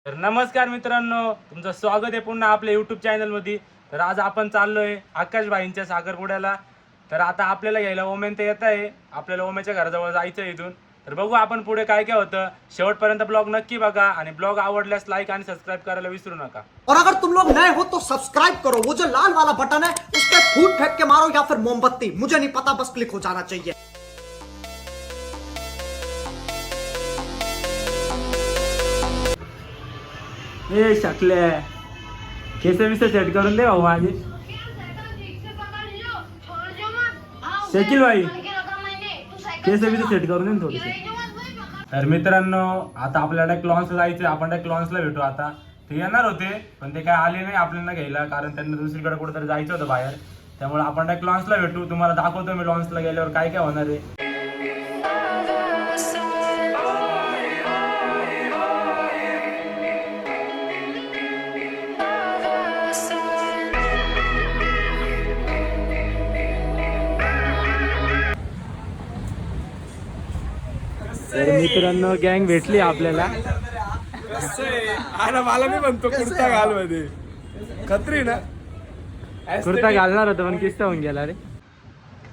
तर नमस्कार मित्रांनो, तुमचं स्वागत आहे पुन्हा आपल्या यूट्यूब चॅनलमध्ये. तर आज आपण चाललोय आकाशभाईंच्या साखरपुड्याला. तर आता आपल्याला घ्यायला ओमेन तर येत आहे, आपल्याला ओमेच्या घराजवळ जायचं इथून. तर बघू आपण पुढे काय काय होतं. शेवटपर्यंत ब्लॉग नक्की बघा आणि ब्लॉग आवडल्यास लाईक आणि सबस्क्राईब करायला विसरू नका. और अगर तुम लोग नए हो तो सब्सक्राइब करो, वो जो लाल वाला बटन है उस पर फूट फेंक के मारो या फिर मोमबत्ती, मुझे नहीं पता, बस क्लिक हो जाना चाहिए. ए शकले केस बिस सेट करून दे भाऊ माझे. शकील भाई केस बिस सेट करून दे थोडीशी. तर मित्रांनो, आता आपल्याला लॉन्सला जायचं. आपण लॉन्सला भेटू. आता ते येणार होते पण ते काय आले नाही आपल्याला घ्यायला, कारण त्यांना दुसरीकडे कुठेतरी जायचं होतं बाहेर. त्यामुळे आपण लॉन्सला भेटू. तुम्हाला दाखवतो मी लॉन्सला गेल्यावर काय काय होणार आहे. तर मित्रांनो, गँग भेटली आपल्याला. अरे मला मी म्हणतो कुर्ता घाल मध्ये खत्री ना. कुर्ता घालणार होता पण किस्सा होऊन गेला रे.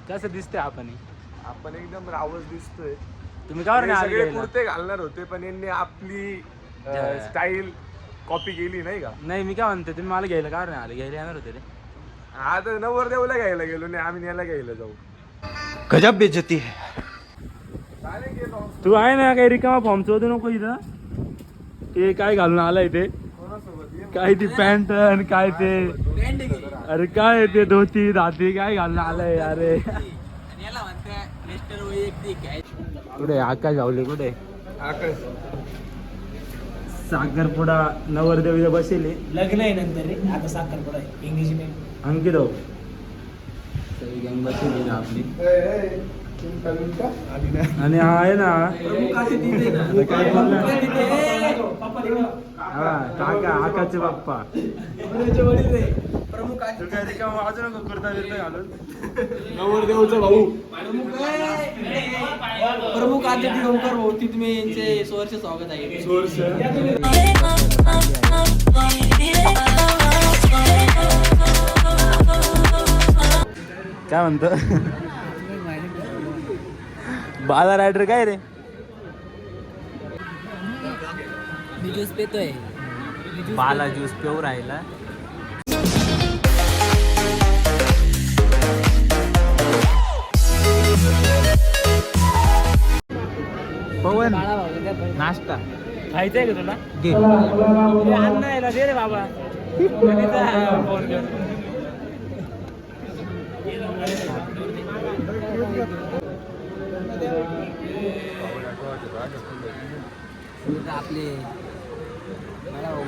कसं दिसतंय आपण एकदम रावस दिसतोय. तुम्ही का हे सगळे कुर्ते घालणार होते पण यांनी आपली स्टाईल कॉपी केली नाही का. नाही, मी काय म्हणते, तुम्ही मला घ्यायला का नाही आले? घ्यायला येणार होते रे. आता नवरदेवला घ्यायला गेलो नाही, आम्ही याला घ्यायला जाऊ. गजब बेइज्जती है. तू आहे ना, काही रिकामा फॉर्म शोधू नको इथं. ते काय घालून आलाय ते, काय ती पॅन्ट आणि काय ते, अरे काय ते धोती धाती काय घालून आलाय. अरे कुठे आकाश भाऊले? कुठे साखरपुडा नवरदेव इथं बसेले. लग्न आहे नंतर रे, आता साखरपुडा आहे, एंगेजमेंट. अंकित भाऊ सगळी गँग बसली ना आपली. आणि हा आहे ना, हा काका आकाशचे बाप्पा. वाजू नको कुर्ता बिर्ता घालून. नवरदेवचा भाऊ प्रमुख अतिथी ओमकार भाऊ, तुम्ही यांचे सोहर्ष स्वागत आहे. काय म्हणतो बाला रायडर? काय रे मी ज्यूस पितोय. बाला ज्यूस पिऊ राहिला. पवन नाश्ता खायचंय का तुला? अन्न यायला दे रे बाबा. फोन कर. आपले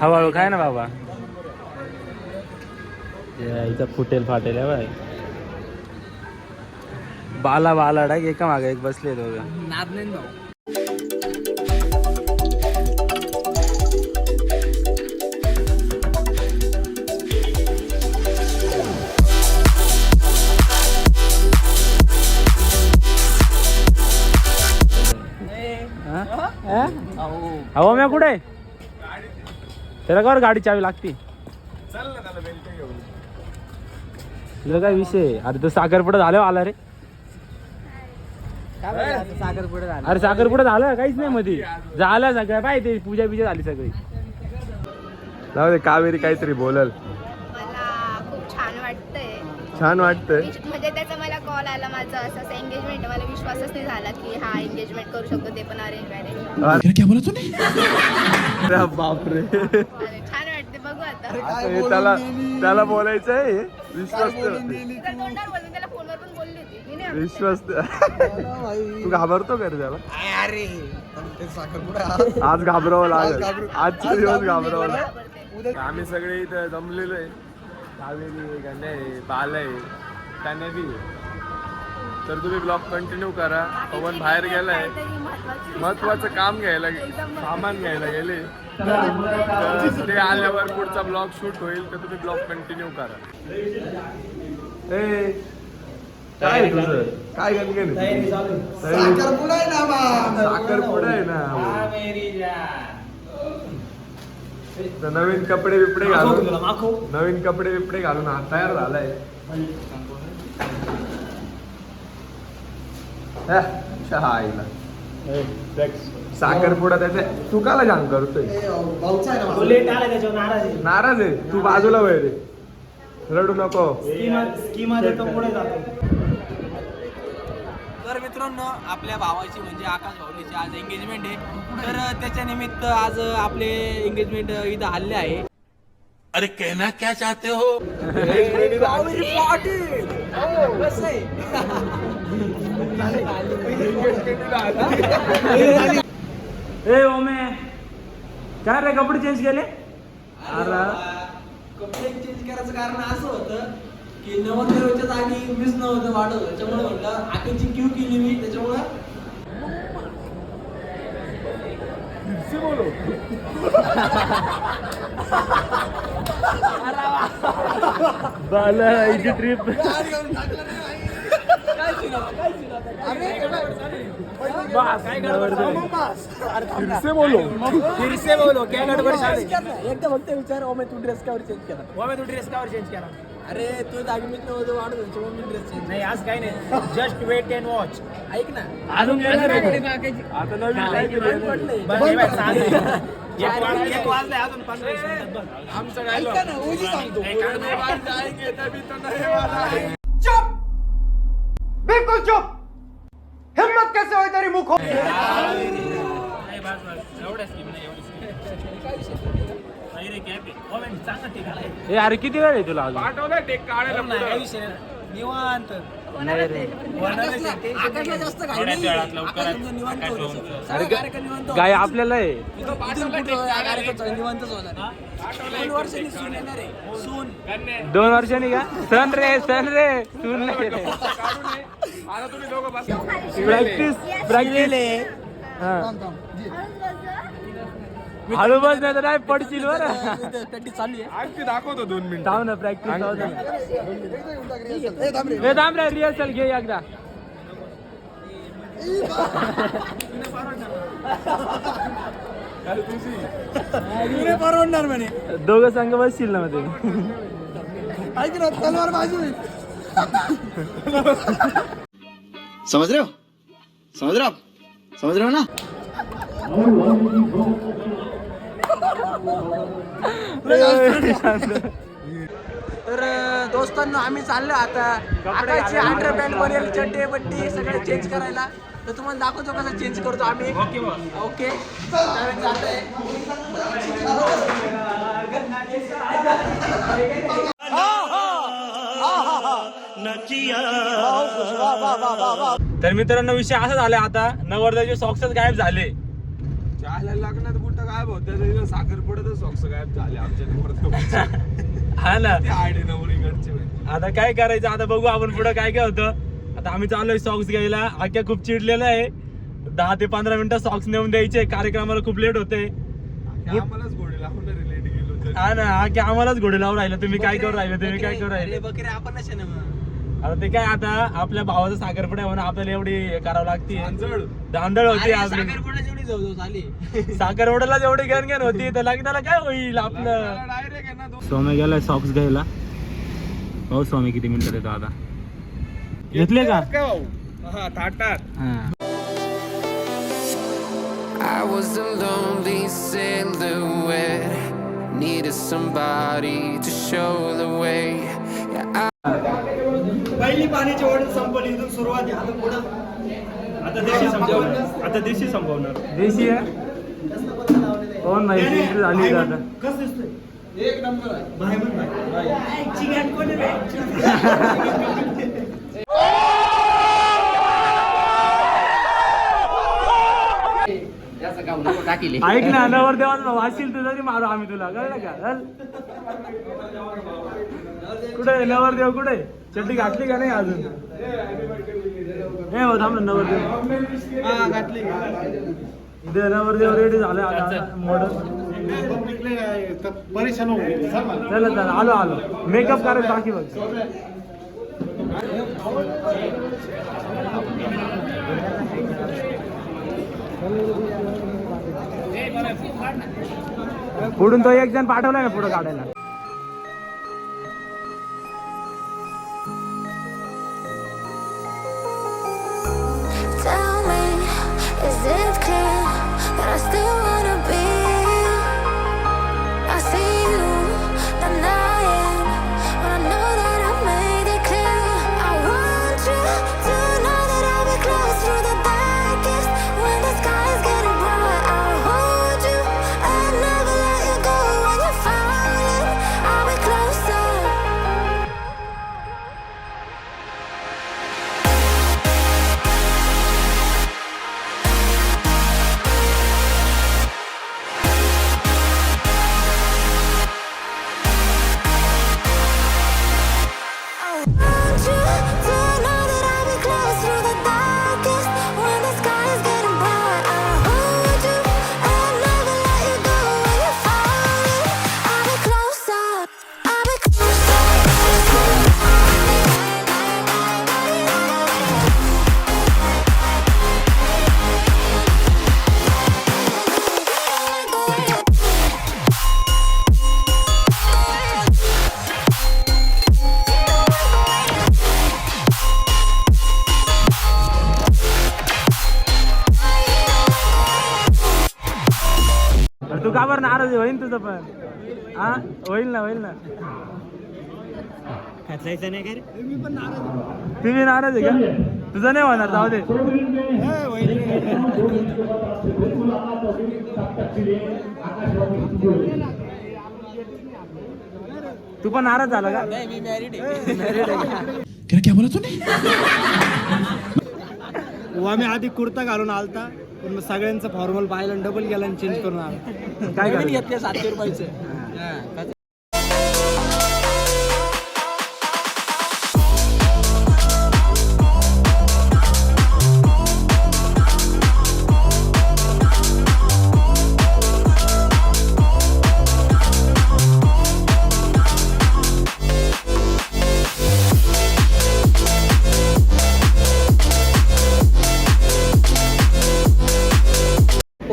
हळूहळू काय ना बाबा, इथं फुटेल फाटेल आहे बाय. बाला बाला डाक एका मागे एक बसले दोघं. नाद नाही भाऊ. हवा म्या कुठे? त्याला का गाडी चावी लागती? तुला काय विषय? अरे तो साखरपुडा झाल्यावर आला रे. साखरपुडा झाला. अरे साखरपुडा झालं काहीच नाही मध्ये. झालं सगळं पाहिजे, पूजा बिजा झाली सगळी. जाऊ दे, कावेरी काहीतरी बोलल. मला खूप छान वाटतंय. छान वाटतंय म्हणजे त्याचा मला कॉल आला, माझं असं एंगेजमेंट. मला विश्वासच नाही झाला की हा एंगेजमेंट करू शकतो, ते पण अरेंज मॅरेज. बापरे. छान वाटते. बघू आता. त्याला बोलायचंय. विश्वास तोंडावर बोलून त्याला फोनवर पण बोलली होती मी. नाही विश्वास तू घाबरतो का रे त्याला? अरे साखरपुडा आज घाबरावं लागेल. आजचा दिवस घाबरावं लागेल. घाबरते. आम्ही सगळे इथं जमलेलो आहे. कावेरी, गण्या आहे, बाल आहे, त्याने बी. तर तुम्ही ब्लॉग कंटिन्यू करा. पवन बाहेर गेलाय, महत्वाचं काम घ्यायला, सामान घ्यायला गेले. तर ते आल्यावर पुढचा ब्लॉग शूट होईल. तर तुम्ही ब्लॉग कंटिन्यू करा. काय तुझं काय गणगण साखरपुडा आहे ना बा. साखरपुडा आहे ना. तर नवीन कपडे बिपडे घालून नवीन कपडे बिपडे घालून हा तयार झालाय. आईला साखरपुडा त्याचे तू काला जाम करतोय. नाराज आहे तू बाजूला वय रे रडू नको. तर मित्रांनो आपल्या भावाची म्हणजे आकाश भाऊलीची आज एंगेजमेंट आहे. तर त्याच्या निमित्त आज आपले एंगेजमेंट इथं हल्ले आहे. अरे कहना क्या चाहते हो? ए ओमे काय रे कपडे चेंज केले? अरे कपडे चेंज करायचं कारण असं होतं की नवरदेवाच्या जागी मीच नव्हतं वाढवलं, त्याच्यामुळे म्हटलं आकाशची क्यू केली मी, त्याच्यामुळे ट्रिप एकदम फक्त विचार ओमे तू ड्रेस कावर चेंज केला. ओमे तू ड्रेस कावर चेंज केला? अरे तू जागी मीच नव्हतं वाढवलं, त्याच्यामुळे मी ड्रेस चेंज नाही. आज काही नाही, जस्ट वेट अँड वॉच. ऐक ना अजून आता एक वाजले अजून 15 मिनिटात बघ. आमचं काय चुप, बिल्कुल चुप. हिम्मत कैसे हुई तेरी मुंह खोल. ए अरे किती वेळ आहे तुला अजून? पाठवलं टेक काढायला पुढं. निवांत नाही रे आकाशला जास्त घाई नाही. आकाश तुमचं निवांत होतं. सगळं कार्यक्रम निवांत होतं. काय आपल्याला आहे इथं पुढं हा कार्यक्रम सगळं निवांतच होणार आहे. 2 वर्षांनी सून येणार आहे. सून 2 वर्षांनी का? सण रे सून नाही रे. आता तुम्ही दोघं बस. प्रॅक्टिस हळू बस नाही तर नाही पडशील बरं. प्रॅक्टिस चालू आहे. आणखी दाखवतो 2 मिनिट. थांब ना प्रॅक्टिस थांब रे रिहर्सल घे एकदा. परवडणार म्हणे. दोघं संघ बसशील ना मध्ये. ऐक ना तलवार बाजू आहे. समझ रहे हो ना. तर दोस्तांनो आम्ही चाललो आता आकाशची अंडर पॅन्ट बनेल चड्डे बड्डी सगळं चेंज करायला. तर तुम्हाला दाखवतो कसं चेंज करतो आम्ही. ओके तर मित्रांनो विषय असा झाला आता नवरदेवाचे सॉक्सच गायब झाले. चायला लग्नात बुट्ट गायब होत्या साखरपुड्यात सॉक्स गायब झाले आमच्या नवरदेवाचे. हा ना आडे नवरीकडचे. आता काय करायचं आता बघू आपण पुढे काय काय होतं. आता आम्ही चाललोय सॉक्स घ्यायला. आख्या खूप चिडलेला आहे. 10 ते 15 मिनिटं सॉक्स नेऊन द्यायचे. कार्यक्रमाला खूप लेट होते. आम्हालाच घोडे लावून लेट गेलो तर. हा ना आख्या आम्हालाच घोडे लावून राहिले. तुम्ही काय करू राहिले बकरे आपण नसे ना मग. आता ते काय आता आपल्या भावाचा साखरपुडा आहे म्हणून आपल्याला एवढी हे करावं लागते. अंजळ. दांदळ होती आज. साखरपुड्याची एवढी जाऊ झाली. साखरपुड्याला जेवढी गणगण होती तर लग्नाला काय होईल आपलं. डायरेक्ट आहे ना. स्वामी गेलाय सॉक्स घ्यायला. भाऊ स्वामी किती मिनिटं देतो आता. घेतले का? हा थाटात. हा I was a lonely silhouette, needed somebody to show the way. Yeah, पहिली पाण्याची ओढ संपली. इथून सुरुवात आहे. आता पुढं आता देशी संपवणार. देशी आहे कोण माहिती झाली आता. कसं दिसतोय? एक नंबर आहे. भाई पण भाई. चिकन कोण आहे? ऐक ना नवरदेवाचा वाशील तुझा तरी मारू आम्ही तुला कळलं का? चल कुठे नवरदेव कुठे? चड्डी घातली का नाही अजून? हो थांब ना नवरदेव घातली. नवरदेव रेडी झाले आता मॉडल. परेशान होऊन गेली. चला आलो मेकअप करायचं बाकी बघ. पुढून तो एक जण पाठवलाय ना पुढे काढायला. Tell me, is it clear that I still wanna be? I see you denying when I know that I made it clear. I want you to know that I'll be close through the darkest when the sky is getting bright. I'll hold you and never let you go when you're falling. I'll be closer. Want you to know that I'll be close through the darkest when the sky is getting bright. I'll hold you and never let you go when you're falling. I'll be closer. I'll be closer. तू का बरं नाराज आहे? होईल तुझं पण. हा होईल ना होईल ना. तुम्ही नाराज आहे का? तुझं नाही होणार, जाऊ दे. तू पण नाराज झाला का? नाही मी मॅरिड आहे. आम्ही आधी कुर्ता घालून आलता पण मग सगळ्यांचं फॉर्मल पाहिलं आणि डबल गेला आणि चेंज करून आला. काय नवीन करायचं? घेतले 700 रुपयाचे.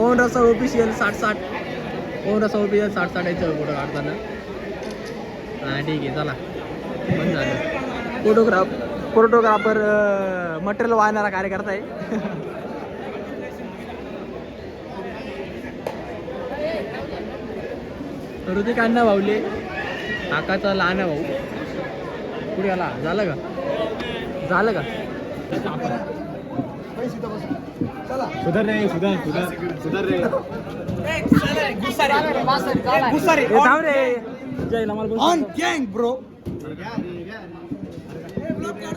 ओन रसा ऑफिशियल 60-60. ओन रसा ऑफिशियल 60-60 यायचं फोटो काढताना. हां ठीक आहे चला बंद झालं. फोटोग्राफर मटेरियल वाहणारा कार्यकर्ता आहे. ऋतिक अण्णा भाऊले काकाचा लहान भाऊ पुढे आला. झालं का? झालं का? सुधर रे सुधर रे. ए, थांब रे. जयला मला बोल. ऑन गँग ब्रो.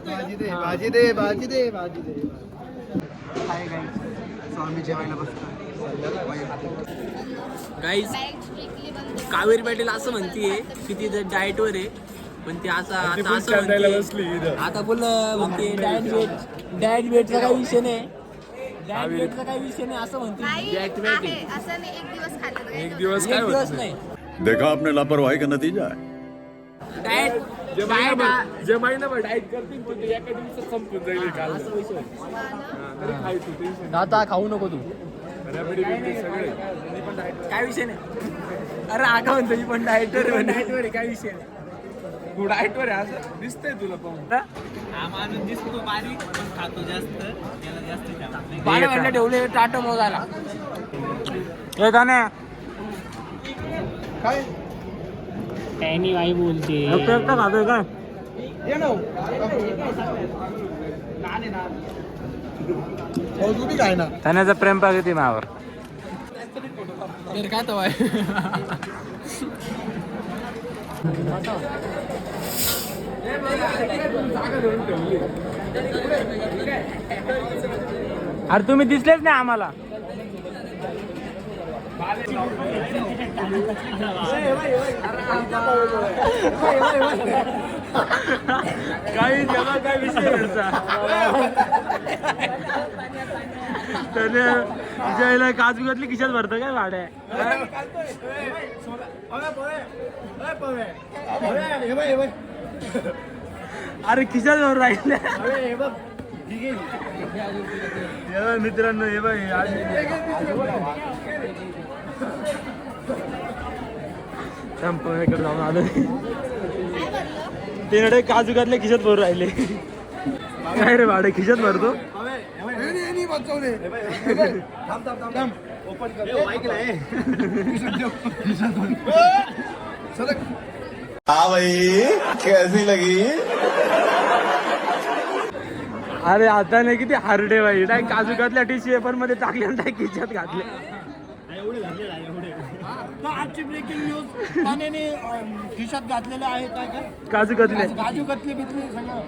भाजी दे. हाय गाईस, सो आम्ही जेवायला बसतो. गाईज कावेरी पाटील असं म्हणतीये की ती डाएटवर आहे पण ती असं आता असं म्हणते आता फुल म्हणते डाएट वेटचा काही विषय नाही. डाएट वेटचा काही विषय नाही असं म्हणते. नाही डाएट वेट आहे, असं नाही एक दिवस खाल्लं तर एक काय दिवस एक काय दिवस होत नाही. देखा आपने लापरवाही का नतीजा है. डाएट जे महिनाभर डाएट करतील पण ते एका दिवसात संपून जाईल काल. असं विषय तरी खायचं टेन्शन आता खाऊ नको तू. सगळे काय विषय नाही. अरे आका म्हणतो मी पण डाएटवर आहे काय विषय नाही. तू डाएटवर आहे असं दिसतंय तुला पण. बारा घंटे ठेवले टाटा मोजायला. ए गाण्या काय त्यांनी आई बोलते एकटा खातोय काय? ये ना तू बी काय ना. त्याचं प्रेम पाहिजे मावर. काय तो आहे. अरे तुम्ही दिसलेच नाही आम्हाला. काही काय विषय त्याने विजयला काजू घातली खिशात भरतं काय भाड्या. अरे खिशात भरून राहिले. मित्रांनो हे बघ इकडे जाऊन आलो ते काजू घातले खिशात भरून राहिले. काय रे भाडे खिशात भरतो. कैसी लगी? अरे आता नाही किती हार्डे बाई डाय काजू घातल्या टिश्यू पेपर मध्ये टाकले आणि डाय खिशात घातले. आजची ब्रेकिंग न्यूज पाण्याने खिशात घातलेले आहे काय काय काजू घातले काजू कतली बितली सगळं.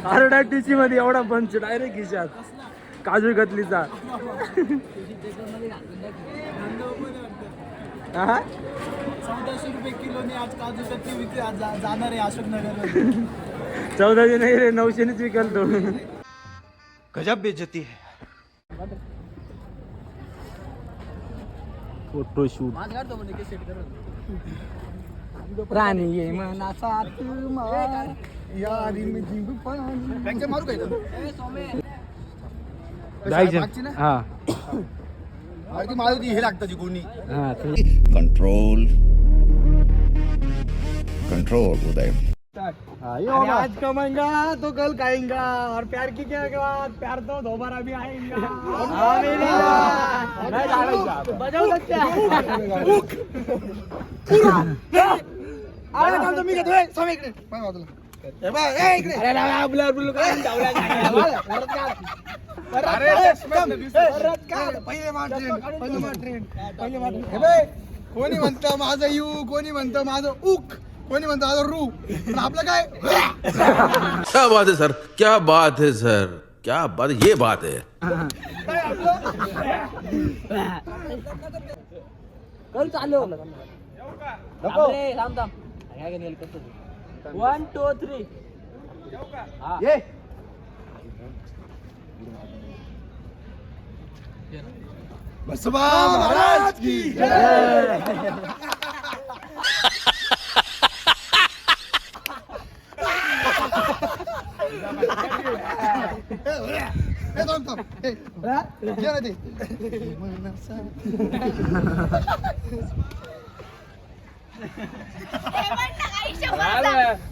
अरे डाय टिश्यू मध्ये एवढा बंच डायरेक्ट खिशात काजू घातलीचा. 1400 रुपये किलोने आज काजू कतली विकली जाणार आहे अशोकनगर. 1400 नाही रे 900नेच विकल तो. गजब बेइज्जती है. फोटोशूट प्राणी ये मनाचा यारी मी जीव पाणी. बँकेत मारू काय जायचं हा ती मारुती हे लागतं जी कोणी. हा कंट्रोल कंट्रोल उदय. अरे आज कमाएंगा तो कल खाएंगा और प्यार की क्या बात प्यार तो दोबारा भी आएगा. बजाव मी घेतोय स्वामी इकडे कोणी म्हणतं माझं यू कोणी म्हणतं माझं उक कोणी म्हणतं माझं रू पण आपलं काय. क्या बात है सर, क्या बात है सर, क्या बात, ये बात है. कल चालू 1 2 3 ये बसवा महाराज की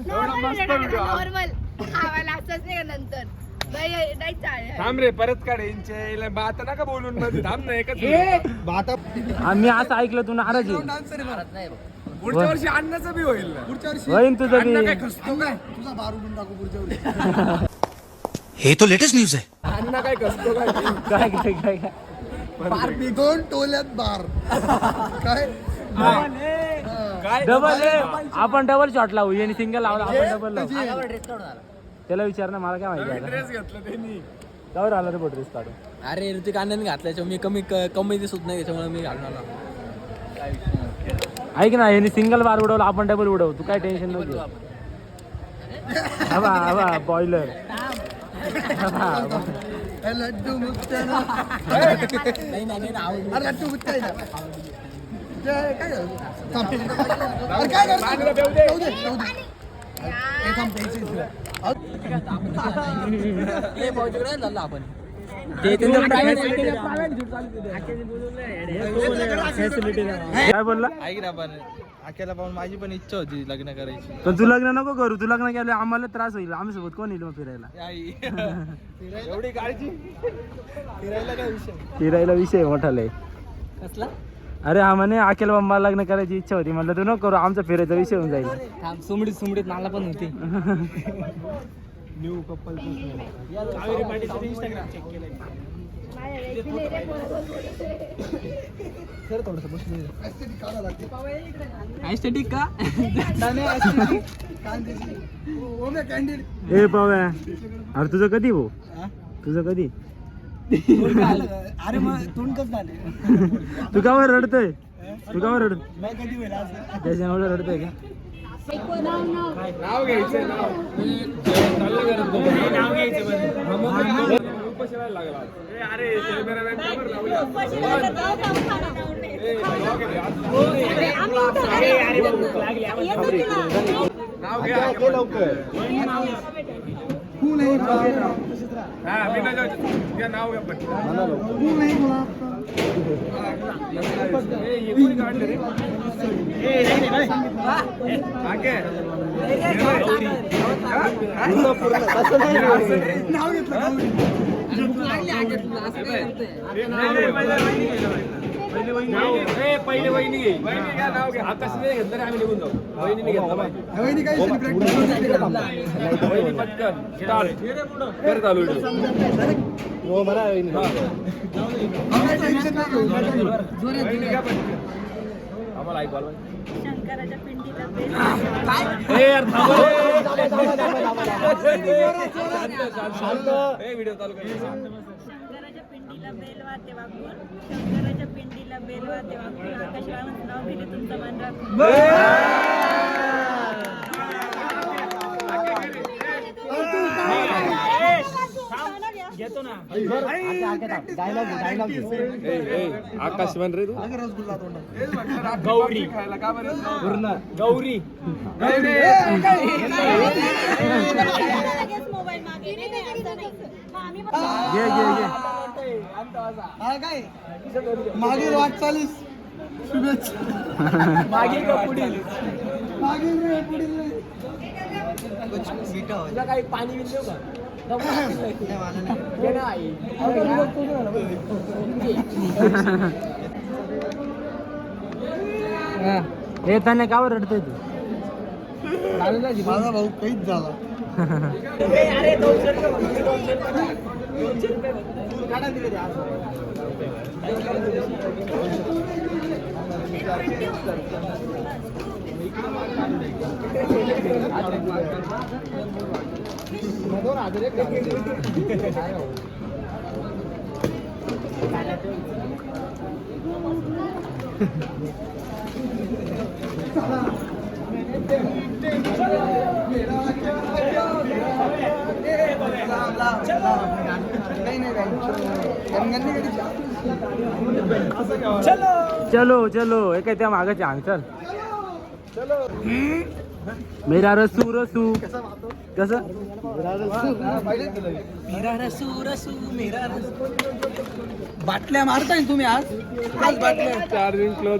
नॉर्मल खावायला असंच नाही का नंतर नाही चालेल. थांब रे परत काढे बात नका बोलून मध्ये थांब ना एकच. आम्ही असं ऐकलं तू नाराज आहे. पुढच्या वर्षी अन्नाचं बी होईल ना. पुढच्या वर्षी होईन तुझं अन्न बी. काय खसतो काय. तुझा बार उडून टाकू पुढच्या वर्षी. ये तो लेटेस्ट न्यूज है. अन्न काय खसतो काय. काय काय काय काय बार पी 2 टोल्यात बार काय काय डबल आपण डबल शॉट लावू यांनी सिंगल लावला आपण डबल लावू. त्याला विचार ना मला काय माहिती आता. ड्रेस घेतला त्यांनी. त्यावर आला रे ड्रेस काढून. अरे ऋतिक आनंद घातल्याच्या मी कमी दिसत नाही त्याच्यामुळे मी घालून आलो. ऐक ना यांनी सिंगल बार उडवला आपण डबल उडवू तू काय टेन्शन नको. हवा हवा बॉयलर. लड्डू मुक्त नाही लड्डू मुक्त आहे ना. काय झालं? थांब. अरे काय करतो? जाऊ दे. हे थांब, प्यायचं आहे तुला. हे भाऊजीकडे झालं आपण काय बोलला. ऐक ना पण अकेला पाहून माझी पण इच्छा होती लग्न करायची. पण तू लग्न नको करू. तू लग्न केलं आम्हाला त्रास होईल. आम्ही सोबत कोण येईल मग फिरायला. एवढी काळजी फिरायला काय विषय. फिरायला विषय मोठा लय. कसला. अरे हा म्हणे अखेल बाबा लग्न करायची इच्छा होती. म्हणलं तू नको करू आमचा फिरायचा विषय होऊन जाईल. सुमडीत नाला पण होती. न्यू कपल सर थोडस ऍस्थेटिक का. ए पाव्या अरे तुझं कधी भाऊ तुझं कधी. अरे मग तोंड कसं झाले. तू कावर रडतोय. तू कावर रडत नाही कधी होईल आज. त्याच्या एवढं रडतोय का. नाव घ्यायचं नाव घ्यायचं उपाशीला लागला. अरे कॅमेरामॅन काबर नाव घ्या लवकर. हा बिना घ्या नाव घ्या पण. कोणी काढलं रे. नाव घेतलं पहिले वहिनी घे नाव घे आकाश नाही घेतलं आम्ही निघून जाऊ वहिनी घेतलं वहिनी काही वहिनी पटकन स्टार्ट कर चालू हो बरा वहिनी आम्हाला ऐकवाल शंकराच्या पिंडीला व्हिडिओ चालू कर शंकराच्या पिंडीला बेल वाते वाकून शंकराच्या पिंडीला बेल वाते वाकून आकाशवाणीचं नाव घेणे तुमचं मान राखून घेतो ना आकाश बन रे तू गौरी खायला का बरं गौरी मोबाईल मागे काय मागील वाटचालीस शुभेच्छा मागील का पुढील मागील रे पुढील रे तुला काही पाणी बिल देऊ का येताना का रडतोय तू? माझा भाऊ काहीच झाला चलो चलो हे काय त्या मागाचे आण चल मेरा रसू रसू कसं बाटल्या मारताय तुम्ही आज चार्जिंग क्लोज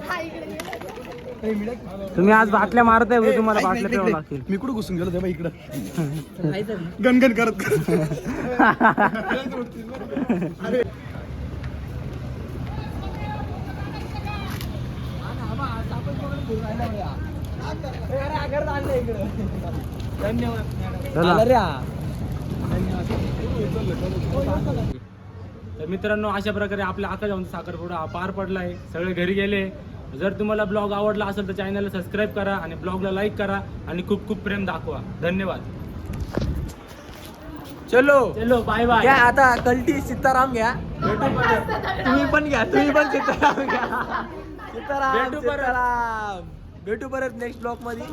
तुम्ही आज बाटल्या मारताय उद्या तुम्हाला बाटल्या प्यावं लागतील. मी कुठं घुसून गेलो तेव्हा इकडं गणगण करत तर मित्रांनो अशा प्रकारे आपल्या आकाशवाणी साखरपुडा हा पार पडलाय. सगळे घरी गेले. जर तुम्हाला ब्लॉग आवडला असेल तर चॅनलला सबस्क्राईब करा आणि ब्लॉगला लाईक करा आणि खूप खूप प्रेम दाखवा. धन्यवाद. चलो चलो बाय बाय. घ्या आता कल्टी सीताराम घ्या तुम्ही पण घ्या सीताराम घ्या सीताराम भेटू परत नेक्स्ट ब्लॉग मध्ये.